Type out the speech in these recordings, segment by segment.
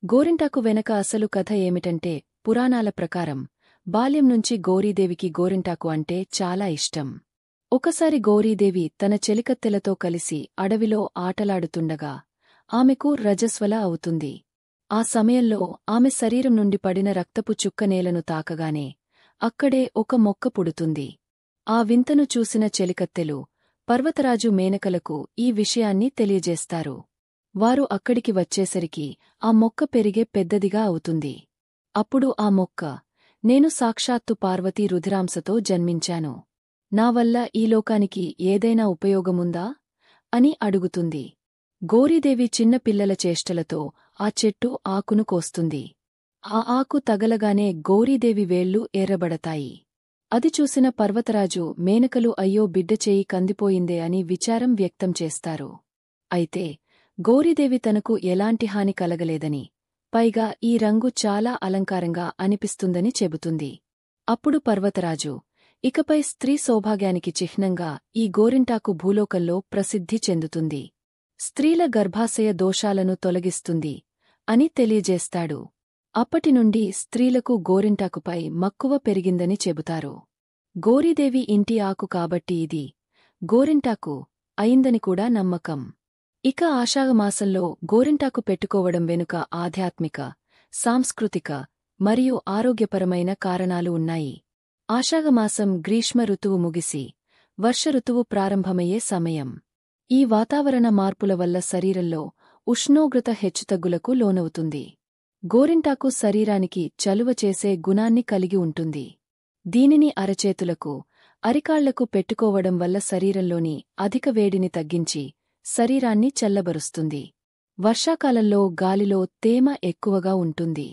గోరింటాకు వెనక అసలు కథ ఏమిటంటే, పురాణాల ప్రకారం బాల్యం నుంచి గౌరీదేవికి గోరింటాకు అంటే చాలా ఇష్టం. ఒకసారి గౌరీదేవి తన చెలికత్తెలతో కలిసి అడవిలో ఆటలాడుతుండగా ఆమెకు రజస్వల అవుతుంది. ఆ సమయంలో ఆమె శరీరం నుండి పడిన రక్తపు చుక్క నేలను తాకగానే అక్కడే ఒక మొక్క పుడుతుంది. ఆ వింతను చూసిన చెలికత్తెలు పర్వతరాజు మేనకలకు ఈ విషయాన్ని తెలియజేస్తారు. వారు అక్కడికి వచ్చేసరికి ఆ మొక్క పెరిగే పెద్దదిగా అవుతుంది. అప్పుడు ఆ మొక్క, నేను సాక్షాత్తు పార్వతీ రుధిరాంశతో జన్మించాను. నా వల్ల ఈ లోకానికి ఏదైనా ఉపయోగముందా అని అడుగుతుంది. గౌరీదేవి చిన్న పిల్లల చేష్టలతో ఆ చెట్టు ఆకును కోస్తుంది. ఆ ఆకు తగలగానే గౌరీదేవి వేళ్లు ఎర్రబడతాయి. అది చూసిన పర్వతరాజు మేనకలు అయ్యో బిడ్డ చేయి కందిపోయిందే అని విచారం వ్యక్తం చేస్తారు. అయితే గౌరీదేవి తనకు ఎలాంటి హాని కలగలేదని, పైగా ఈ రంగు చాలా అలంకారంగా అనిపిస్తుందని చెబుతుంది. అప్పుడు పర్వతరాజు, ఇకపై స్త్రీ సౌభాగ్యానికి చిహ్నంగా ఈ గోరింటాకు భూలోకంలో ప్రసిద్ధి చెందుతుంది. స్త్రీల గర్భాశయ దోషాలను తొలగిస్తుంది అని తెలియజేస్తాడు. అప్పటినుండి స్త్రీలకు గోరింటాకుపై మక్కువ పెరిగిందని చెబుతారు. గౌరీదేవి ఇంటి ఆకు కాబట్టి ఇది గోరింటాకు అయిందని కూడా నమ్మకం. ఇక ఆషాఢమాసంలో గోరింటాకు పెట్టుకోవడం వెనుక ఆధ్యాత్మిక, సాంస్కృతిక మరియు ఆరోగ్యపరమైన కారణాలు ఉన్నాయి. ఆషాఢమాసం గ్రీష్మ ఋతువు ముగిసి వర్ష ఋతువు ప్రారంభమయ్యే సమయం. ఈ వాతావరణ మార్పుల వల్ల శరీరంలో ఉష్ణోగ్రత హెచ్చుతగ్గులకు లోనవుతుంది. గోరింటాకు శరీరానికి చలువ చేసే గుణాన్ని కలిగి ఉంటుంది. దీనిని అరచేతులకు, అరికాళ్లకు పెట్టుకోవడం వల్ల శరీరంలోని అధిక వేడిని తగ్గించి శరీరాన్ని చల్లబరుస్తుంది. వర్షాకాలంలో గాలిలో తేమ ఎక్కువగా ఉంటుంది.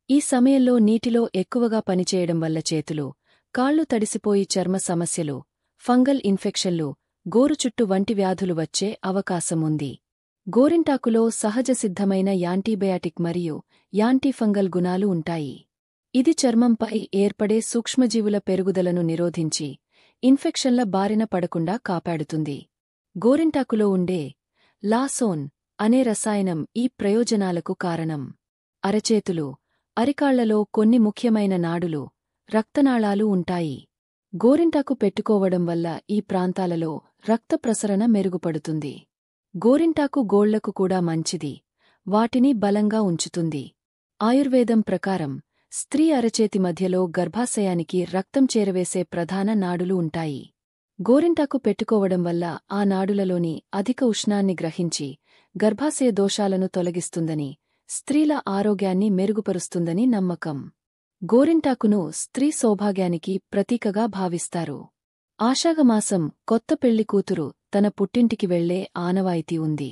ఈ సమయంలో నీటిలో ఎక్కువగా పనిచేయడం వల్ల చేతులు, కాళ్లు తడిసిపోయి చర్మ సమస్యలు, ఫంగల్ ఇన్ఫెక్షన్లు, గోరుచుట్టు వంటి వ్యాధులు వచ్చే అవకాశముంది. గోరింటాకులో సహజసిద్ధమైన యాంటీబయాటిక్ మరియు యాంటీఫంగల్ గుణాలు ఉంటాయి. ఇది చర్మంపై ఏర్పడే సూక్ష్మజీవుల పెరుగుదలను నిరోధించి ఇన్ఫెక్షన్ల బారిన పడకుండా కాపాడుతుంది. గోరింటాకులో ఉండే లాసోన్ అనే రసాయనం ఈ ప్రయోజనాలకు కారణం. అరచేతులు, అరికాళ్లలో కొన్ని ముఖ్యమైన నాడులు, రక్తనాళాలు ఉంటాయి. గోరింటాకు పెట్టుకోవడం వల్ల ఈ ప్రాంతాలలో రక్త ప్రసరణ మెరుగుపడుతుంది. గోరింటాకు గోళ్లకు కూడా మంచిది, వాటిని బలంగా ఉంచుతుంది. ఆయుర్వేదం ప్రకారం స్త్రీ అరచేతి మధ్యలో గర్భాశయానికి రక్తం చేరవేసే ప్రధాన నాడులు ఉంటాయి. గోరింటాకు పెట్టుకోవడం వల్ల ఆ నాడులలోని అధిక ఉష్ణాన్ని గ్రహించి గర్భాశయ దోషాలను తొలగిస్తుందని, స్త్రీల ఆరోగ్యాన్ని మెరుగుపరుస్తుందని నమ్మకం. గోరింటాకును స్త్రీ సౌభాగ్యానికి ప్రతీకగా భావిస్తారు. ఆషాఢమాసం కొత్త పెళ్లి కూతురు తన పుట్టింటికి వెళ్లే ఆనవాయితీ ఉంది.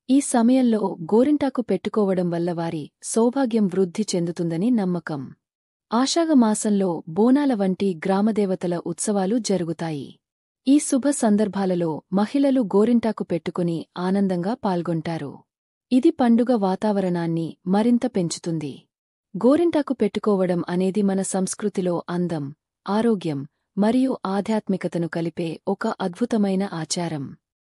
ఈ సమయంలో గోరింటాకు పెట్టుకోవడం వల్ల వారి సౌభాగ్యం వృద్ధి చెందుతుందని నమ్మకం. ఆషాఢమాసంలో బోనాల వంటి గ్రామదేవతల ఉత్సవాలు జరుగుతాయి. ఈ శుభ సందర్భాలలో మహిళలు గోరింటాకు పెట్టుకుని ఆనందంగా పాల్గొంటారు. ఇది పండుగ వాతావరణాన్ని మరింత పెంచుతుంది. గోరింటాకు పెట్టుకోవడం అనేది మన సంస్కృతిలో అందం, ఆరోగ్యం మరియు ఆధ్యాత్మికతను కలిపే ఒక అద్భుతమైన ఆచారం.